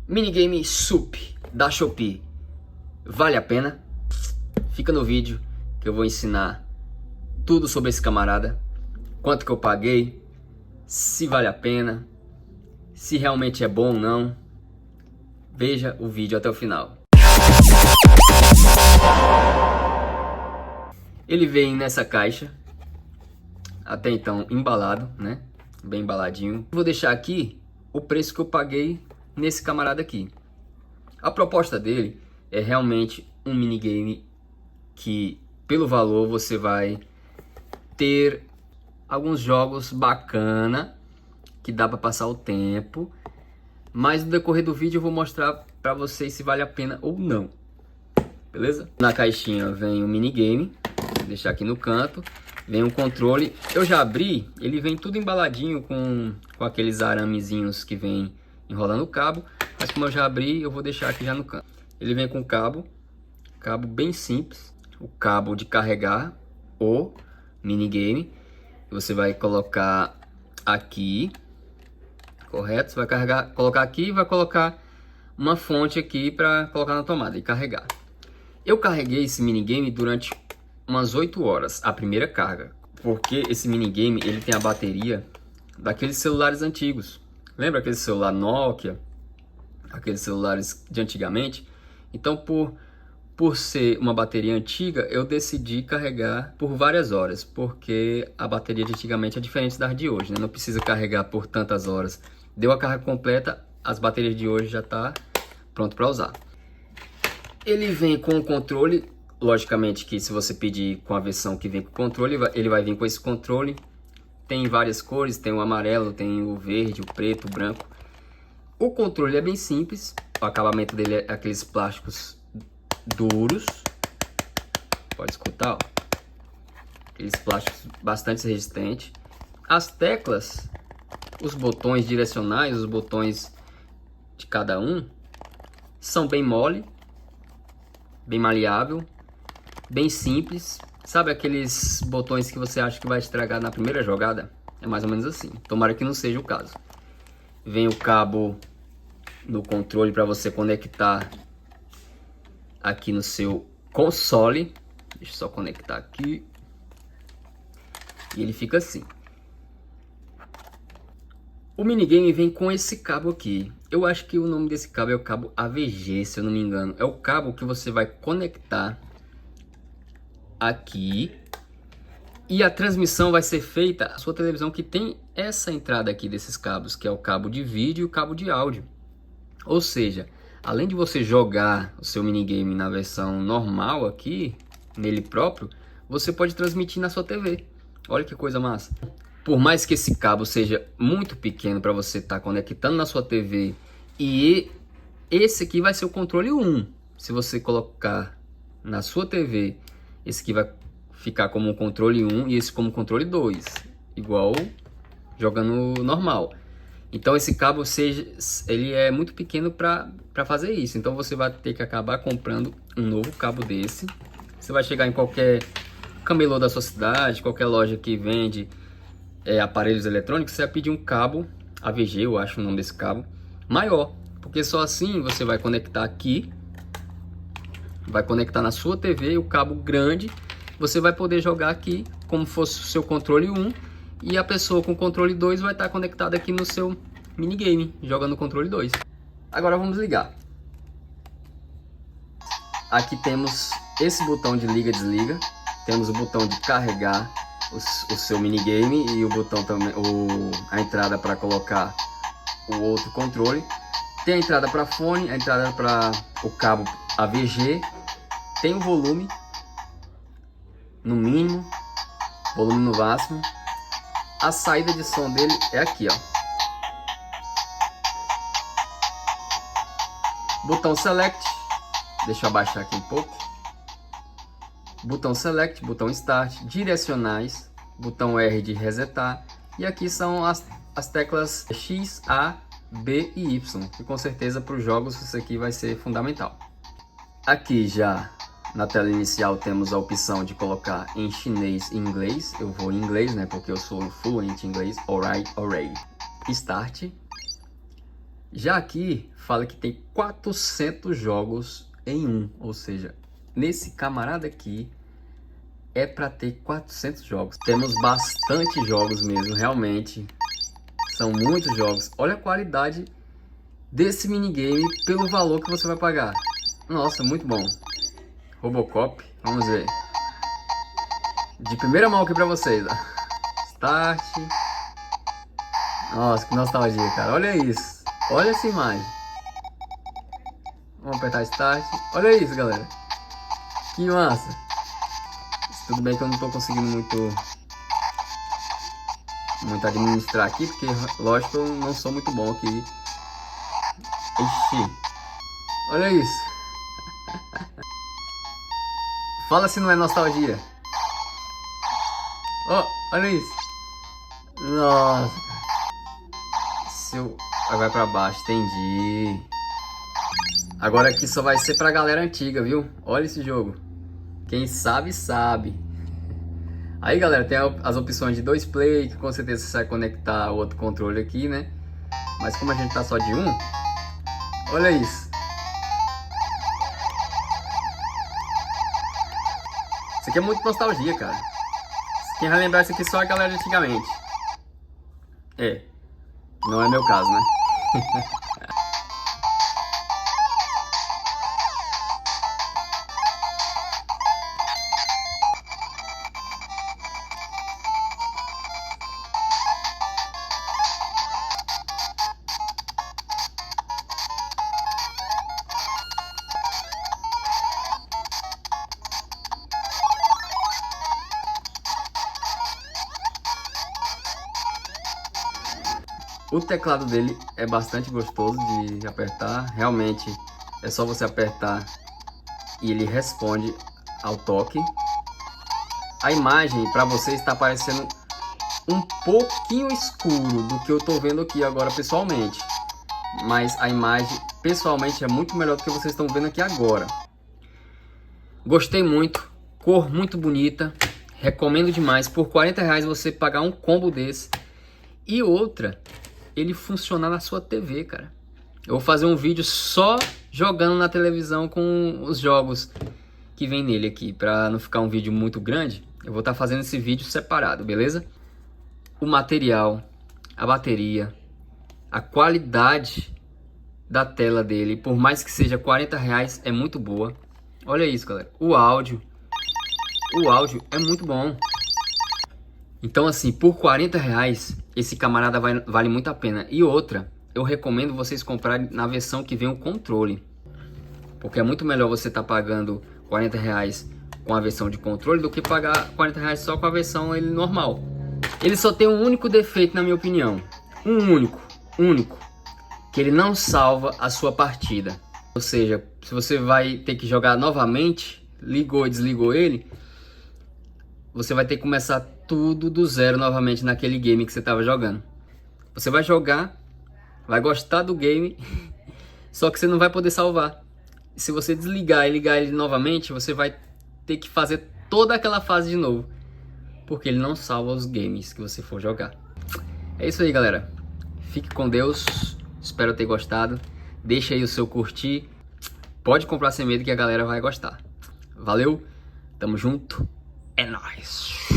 Minigame Sup da Shopee. Vale a pena? Fica no vídeo que eu vou ensinar tudo sobre esse camarada. Quanto que eu paguei, se vale a pena, se realmente é bom ou não. Veja o vídeo até o final. Ele vem nessa caixa, até então embalado, né? Bem embaladinho. Vou deixar aqui o preço que eu paguei nesse camarada aqui. A proposta dele é realmente um minigame que, pelo valor, você vai ter alguns jogos bacana, que dá para passar o tempo. Mas no decorrer do vídeo eu vou mostrar para vocês se vale a pena ou não. Beleza? Na caixinha vem o minigame, vou deixar aqui no canto. Vem um controle, eu já abri, ele vem tudo embaladinho com aqueles aramezinhos que vem enrolando o cabo. Mas como eu já abri, eu vou deixar aqui já no canto. Ele vem com cabo bem simples. O cabo de carregar o minigame. Você vai colocar aqui, correto? Você vai colocar aqui e vai colocar uma fonte aqui para colocar na tomada e carregar. Eu carreguei esse minigame durante umas 8 horas, a primeira carga, porque esse minigame ele tem a bateria daqueles celulares antigos. Lembra aquele celular Nokia, aqueles celulares de antigamente? Então, por ser uma bateria antiga, eu decidi carregar por várias horas, porque a bateria de antigamente é diferente da de hoje, né? Não precisa carregar por tantas horas. Deu a carga completa, as baterias de hoje já tá pronto para usar. Ele vem com o controle. Logicamente que se você pedir com a versão que vem com o controle, ele vai vir com esse controle. Tem várias cores, tem o amarelo, tem o verde, o preto, o branco. O controle é bem simples, o acabamento dele é aqueles plásticos duros. Pode escutar, ó. Aqueles plásticos bastante resistentes. As teclas, os botões direcionais, os botões de cada um, são bem mole, bem maleável. Bem simples, sabe aqueles botões que você acha que vai estragar na primeira jogada? É mais ou menos assim, tomara que não seja o caso. Vem o cabo no controle para você conectar aqui no seu console. Deixa eu só conectar aqui. E ele fica assim. O minigame vem com esse cabo aqui. Eu acho que o nome desse cabo é o cabo AVG, se eu não me engano. É o cabo que você vai conectar aqui e a transmissão vai ser feita a sua televisão, que tem essa entrada aqui desses cabos, que é o cabo de vídeo e o cabo de áudio. Ou seja, além de você jogar o seu minigame na versão normal aqui, nele próprio, você pode transmitir na sua TV. Olha que coisa massa. Por mais que esse cabo seja muito pequeno para você estar conectando na sua TV, e esse aqui vai ser o controle 1. Se você colocar na sua TV, esse aqui vai ficar como um controle 1 e esse como controle 2, igual jogando normal. Então esse cabo ele é muito pequeno para fazer isso. Então você vai ter que acabar comprando um novo cabo desse. Você vai chegar em qualquer camelô da sua cidade, qualquer loja que vende aparelhos eletrônicos, você vai pedir um cabo AVG, eu acho o nome desse cabo, maior. Porque só assim você vai conectar aqui, vai conectar na sua TV, o cabo grande, você vai poder jogar aqui como fosse o seu controle 1, e a pessoa com o controle 2 vai estar conectada aqui no seu minigame, jogando o controle 2. Agora vamos ligar. Aqui temos esse botão de liga e desliga, temos o botão de carregar o seu minigame e o botão também, a entrada para colocar o outro controle. Tem a entrada para fone, a entrada para o cabo AVG. Tem o volume no mínimo, volume no máximo. A saída de som dele é aqui, ó. Botão Select, deixa eu abaixar aqui um pouco. Botão Select, botão Start, direcionais, botão R de resetar. E aqui são as teclas X, A, B e Y, que com certeza para os jogos isso aqui vai ser fundamental. Aqui já na tela inicial temos a opção de colocar em chinês e inglês. Eu vou em inglês, né, porque eu sou fluente em inglês. Alright, alright. Start. Já aqui fala que tem 400 jogos em um, ou seja, nesse camarada aqui é para ter 400 jogos. Temos bastante jogos mesmo, realmente. São muitos jogos. Olha a qualidade desse minigame pelo valor que você vai pagar. Nossa, muito bom. Robocop, vamos ver. De primeira mão aqui pra vocês, ó. Start. Nossa, que nostalgia, cara. Olha isso. Olha essa imagem. Vamos apertar Start. Olha isso, galera. Que massa. Tudo bem que eu não tô conseguindo muito administrar aqui, porque lógico eu não sou muito bom aqui. Ixi. Olha isso. Fala se não é nostalgia. Oh, olha isso. Nossa. Se eu... Aí vai pra baixo, entendi. Agora aqui só vai ser pra galera antiga, viu? Olha esse jogo. Quem sabe, sabe. Aí, galera, tem as opções de 2 play, que com certeza você vai conectar o outro controle aqui, né? Mas como a gente tá só de um, olha isso. Isso aqui é muito nostalgia, cara. Quem vai lembrar isso aqui só a galera de antigamente. É, não é meu caso, né? O teclado dele é bastante gostoso de apertar, realmente é só você apertar e ele responde ao toque. A imagem para você está parecendo um pouquinho escuro do que eu estou vendo aqui agora pessoalmente, mas a imagem pessoalmente é muito melhor do que vocês estão vendo aqui agora. Gostei muito, cor muito bonita, recomendo demais. Por R$40 você pagar um combo desse e outra, ele funcionar na sua TV, cara. Eu vou fazer um vídeo só jogando na televisão com os jogos que vem nele aqui, para não ficar um vídeo muito grande. Eu vou estar fazendo esse vídeo separado, beleza? O material, a bateria, a qualidade da tela dele, por mais que seja R$40, é muito boa. Olha isso, galera. O áudio é muito bom. Então assim, por R$40, esse camarada vale muito a pena. E outra, eu recomendo vocês comprarem na versão que vem o controle. Porque é muito melhor você estar pagando R$40 com a versão de controle do que pagar R$40 só com a versão ele normal. Ele só tem um único defeito, na minha opinião. Um único. Que ele não salva a sua partida. Ou seja, se você vai ter que jogar novamente, ligou e desligou ele, você vai ter que começar tudo do zero novamente naquele game que você estava jogando. Você vai jogar, vai gostar do game, só que você não vai poder salvar. Se você desligar e ligar ele novamente, você vai ter que fazer toda aquela fase de novo, porque ele não salva os games que você for jogar. É isso aí, galera. Fique com Deus. Espero ter gostado. Deixa aí o seu curtir. Pode comprar sem medo que a galera vai gostar. Valeu, tamo junto. É nóis.